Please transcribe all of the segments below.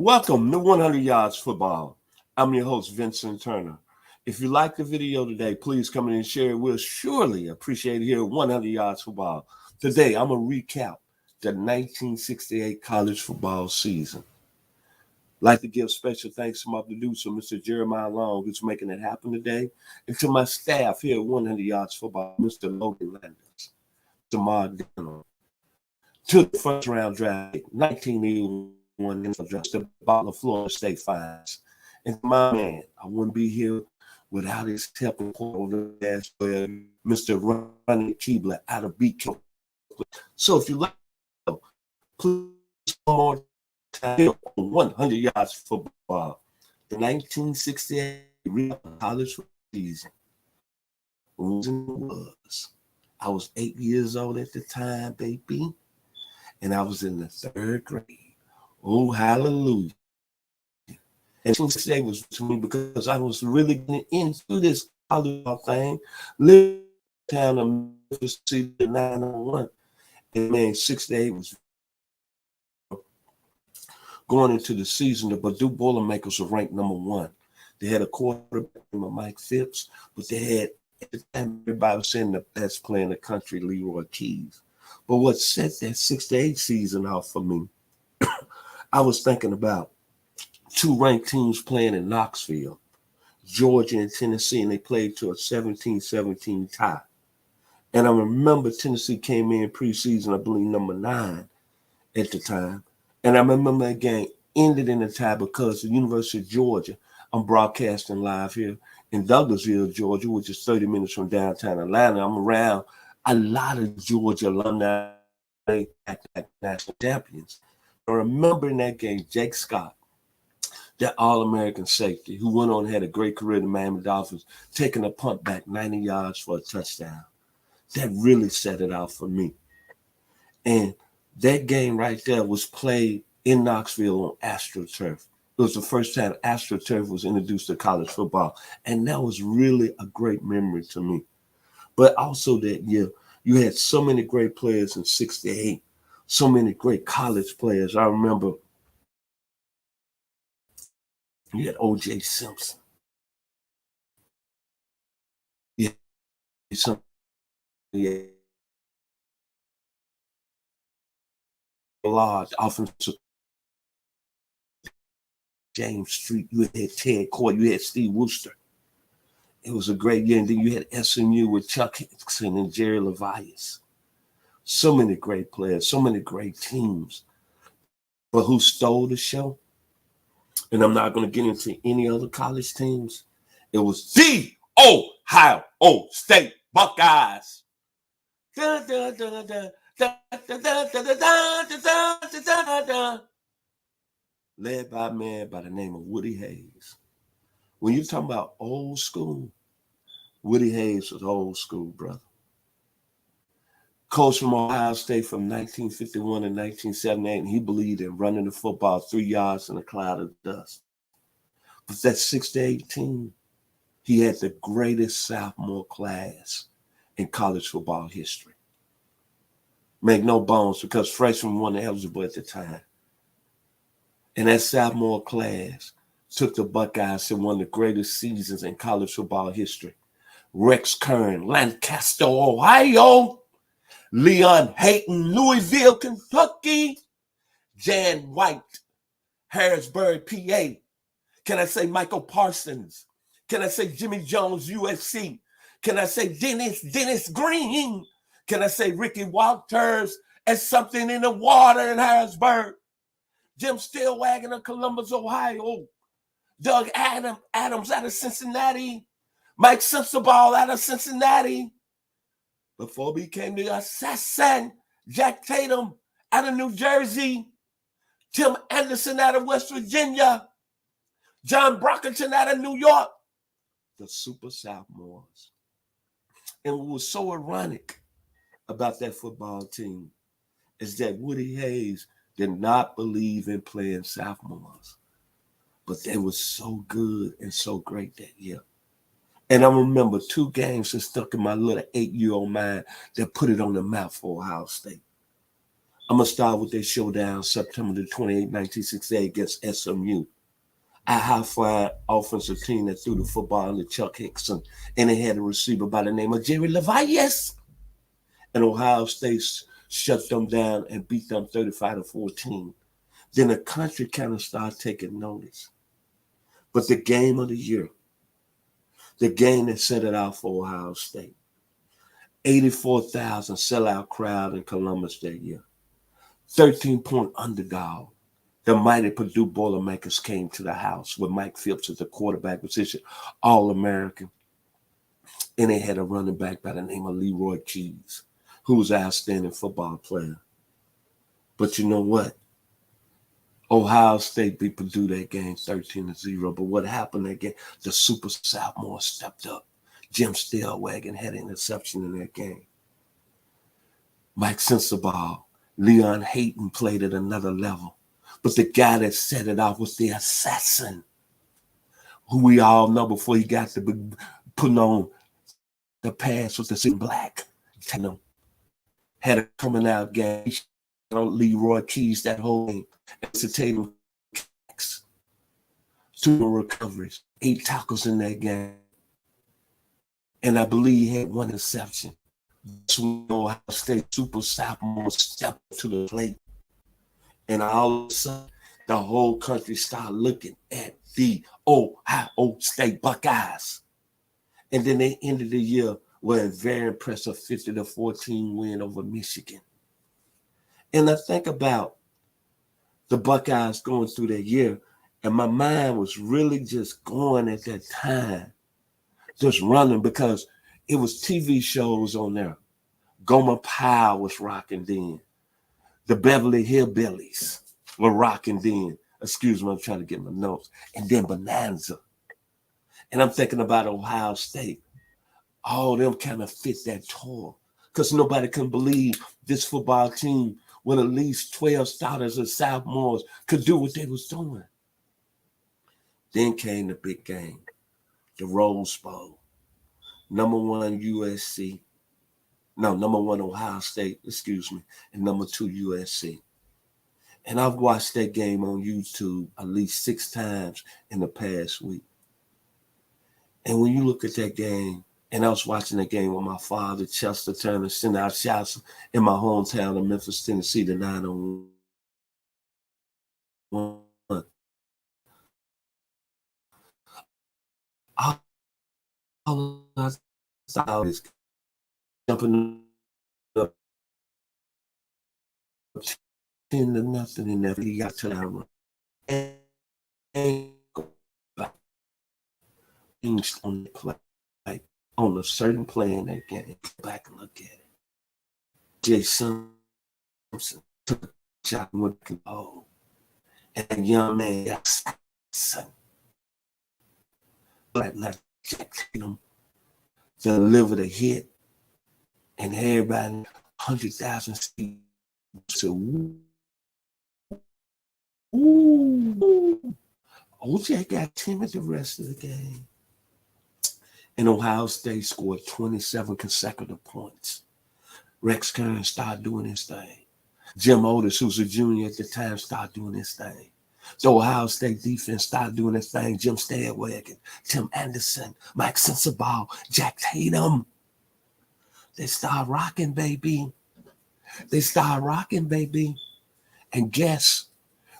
Welcome to 100 Yards Football. I'm your host, Vincent Turner. If you like the video today, please come in and share it. We'll surely appreciate it here at 100 Yards Football. Today, I'm going to recap the 1968 college football season. I'd like to give special thanks to my producer, Mr. Jeremiah Long, who's making it happen today, and to my staff here at 100 Yards Football, Mr. Logan Landis, to Mark Dillon, to the first round draft, 1981. The bottle of Florida State Finds. And my man, I wouldn't be here without his help and over the Mr. Ronnie Keebler out of Beach. So if you like, please more time on 100 Yards Football. The 1968 college season was. I was 8 years old at the time, baby, and I was in the third grade. Oh, hallelujah. And 1968 was to me because I was really getting into this college thing. Lived in town of Memphis, 901. And man, 68 was going into the season. The Purdue Boilermakers were ranked number one. They had a quarterback named Mike Phipps, but they had, at the time, everybody was saying the best player in the country, Leroy Keys. But what set that 68 season off for me, I was thinking about two ranked teams playing in Knoxville, Georgia and Tennessee, and they played to a 17-17 tie. And I remember Tennessee came in preseason, I believe, number 9 at the time. And I remember that game ended in a tie because the University of Georgia, I'm broadcasting live here in Douglasville, Georgia, which is 30 minutes from downtown Atlanta. I'm around a lot of Georgia alumni national champions. I remember in that game, Jake Scott, that All-American safety, who went on and had a great career in the Miami Dolphins, taking a punt back 90 yards for a touchdown. That really set it out for me. And that game right there was played in Knoxville on AstroTurf. It was the first time AstroTurf was introduced to college football. And that was really a great memory to me. But also that year, you had so many great players in 68. So many great college players. I remember you had O.J. Simpson. Yeah, large offensive James Street. You had Ted Court. You had Steve Wooster. It was a great year. And then you had SMU with Chuck Hickson and Jerry Levias. So many great players. So many great teams. But who stole the show? And I'm not going to get into any other college teams. It was the Ohio State Buckeyes. Led by a man by the name of Woody Hayes. When you're talking about old school, Woody Hayes was old school, brother. Coach from Ohio State from 1951 to 1978, and he believed in running the football 3 yards in a cloud of dust. But that 6-8 team, he had the greatest sophomore class in college football history. Make no bones, because freshmen weren't eligible at the time. And that sophomore class took the Buckeyes to one of the greatest seasons in college football history. Rex Kern, Lancaster, Ohio. Leon Hayton, Louisville, Kentucky. Jan White, Harrisburg, PA. Can I say Michael Parsons? Can I say Jimmy Jones, USC? Can I say Dennis Green? Can I say Ricky Walters as something in the water in Harrisburg? Jim Stillwagon of Columbus, Ohio. Doug Adams out of Cincinnati. Mike Sensabaugh out of Cincinnati. Before he became the assassin, Jack Tatum out of New Jersey. Tim Anderson out of West Virginia. John Brockington out of New York. The super sophomores. And what was so ironic about that football team is that Woody Hayes did not believe in playing sophomores. But they were so good and so great that year. And I remember 2 games that stuck in my little 8-year-old mind that put it on the map for Ohio State. I'm going to start with their showdown September the 28th, 1968 against SMU. A high-flying offensive team that threw the football under Chuck Hickson, and they had a receiver by the name of Jerry Levias. And Ohio State shut them down and beat them 35-14. Then the country kind of started taking notice. But the game of the year, the game that set it out for Ohio State, 84,000 sellout crowd in Columbus that year, 13-point underdog. The mighty Purdue Boilermakers came to the house with Mike Phillips at the quarterback position, All-American. And they had a running back by the name of Leroy Keys, who was an outstanding football player. But you know what? Ohio State beat Purdue that game 13-0. But what happened that game? The super sophomore stepped up. Jim Stellwagen had an interception in that game. Mike Sensabaugh, Leon Hayton played at another level. But the guy that set it off was the assassin, who we all know before he got to be putting on the pads with the skin black. Had a coming out game. Leroy Keys that whole game. Tatum 2 recoveries, 8 tackles in that game. And I believe he had 1 interception. So Ohio State super sophomore stepped to the plate. And all of a sudden, the whole country started looking at the Ohio State Buckeyes. And then they ended the year with a very impressive 50-14 win over Michigan. And I think about the Buckeyes going through that year, and my mind was really just going at that time, just running, because it was TV shows on there. Gomer Pyle was rocking then. The Beverly Hillbillies were rocking then. Excuse me, I'm trying to get my notes. And then Bonanza. And I'm thinking about Ohio State. All of them kind of fit that tour, because nobody can believe this football team with at least 12 starters and sophomores could do what they was doing. Then came the big game, the Rose Bowl. Number 1 USC. No, number 1 Ohio State, and number 2 USC. And I've watched that game on YouTube at least 6 times in the past week. And when you look at that game, and I was watching that game with my father, Chester Turner, sending out shouts in my hometown of Memphis, Tennessee, the 901. All I saw is jumping up 10-0 in that. He got to that run. And on the play. On a certain play in that game, go back and look at it. Jay Simpson took a shot and went to the and a young man got sacked. Black Jack Tatum delivered a hit, and everybody, 100,000 seats said, ooh. OJ got timid the rest of the game. And Ohio State scored 27 consecutive points. Rex Kern started doing his thing. Jim Otis, who's a junior at the time, started doing his thing. The Ohio State defense started doing his thing. Jim Stellwagen, Tim Anderson, Mike Sensabaugh, Jack Tatum. They started rocking, baby. And guess,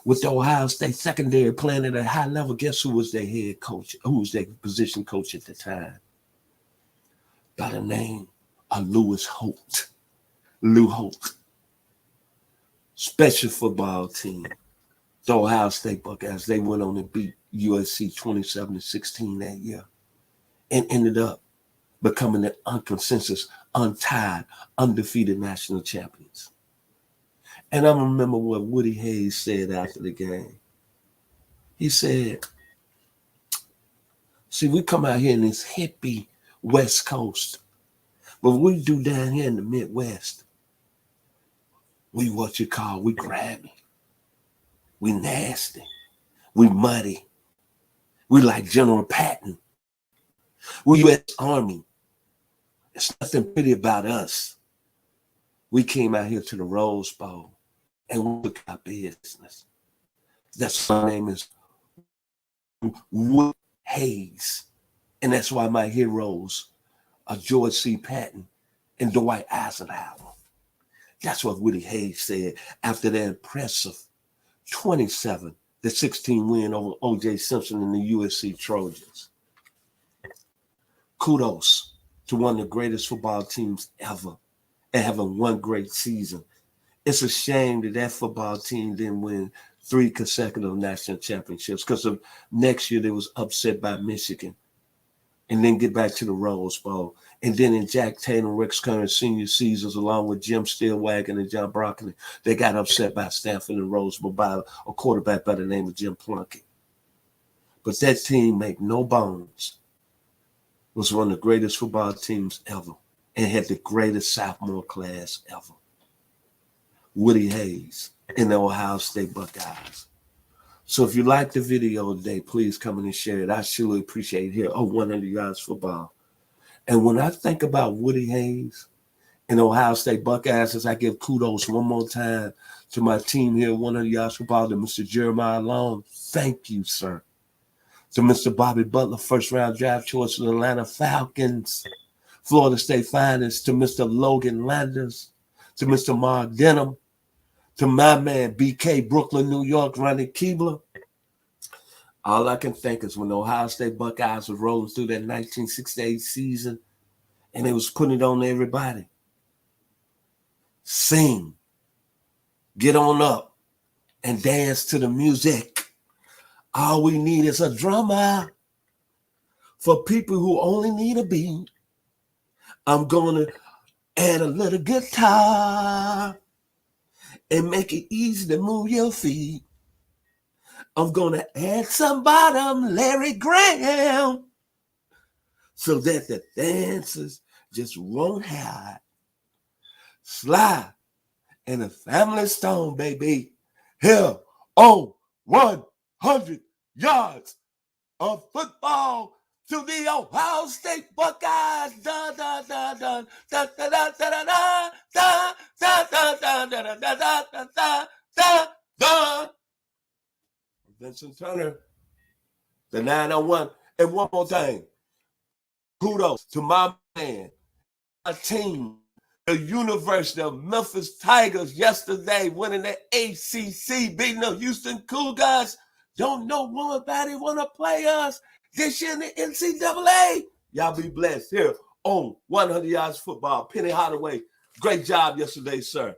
with the Ohio State secondary playing at a high level, guess who was their head coach? Who was their position coach at the time? By the name of Lou Holt. Special football team. The Ohio State Buckeyes, they went on and beat USC 27-16 that year and ended up becoming the unconsensus, untied, undefeated national champions. And I remember what Woody Hayes said after the game. He said, see, we come out here in this hippie West Coast, but what we do down here in the Midwest, we grabby, we nasty, we muddy, we like General Patton, we U.S. Army. There's nothing pretty about us. We came out here to the Rose Bowl, and we took our business. That's why my name is Woody Hayes. And that's why my heroes are George C. Patton and Dwight Eisenhower. That's what Woody Hayes said after the impressive 27-16 win over O.J. Simpson and the USC Trojans. Kudos to one of the greatest football teams ever and having one great season. It's a shame that football team didn't win 3 consecutive national championships because of next year they was upset by Michigan and then get back to the Rose Bowl. And then in Jack Tatum, Rex Curran senior seasons, along with Jim Stillwagon and John Broccoli, they got upset by Stanford and Rose Bowl by a quarterback by the name of Jim Plunkett. But that team, make no bones, was one of the greatest football teams ever and had the greatest sophomore class ever. Woody Hayes and the Ohio State Buckeyes. So if you like the video today, please come in and share it. I surely appreciate it here on 100 Yards Football. And when I think about Woody Hayes and Ohio State Buckeyes, as I give kudos one more time to my team here, 100 Yards Football, to Mr. Jeremiah Long, thank you, sir. To Mr. Bobby Butler, first-round draft choice of the Atlanta Falcons, Florida State finest, to Mr. Logan Landers, to Mr. Mark Denham, to my man, BK, Brooklyn, New York, Ronnie Keebler. All I can think is when the Ohio State Buckeyes was rolling through that 1968 season and they was putting it on everybody. Sing, get on up, and dance to the music. All we need is a drummer. For people who only need a beat, I'm going to add a little guitar and make it easy to move your feet. I'm going to add some bottom Larry Graham so that the dancers just won't hide. Sly and the Family Stone, baby, here on 100 Yards of Football to the Ohio State Buckeyes. Da da da da da da da da da da da da da da da da da da. Vincent Turner, the 901. And one more thing. Kudos to my man, my team, the University of Memphis Tigers yesterday winning the ACC, beating the Houston Cougars. Don't know nobody want to play us this year in the NCAA. Y'all be blessed here on 100 Yards Football. Penny Hardaway, great job yesterday, sir.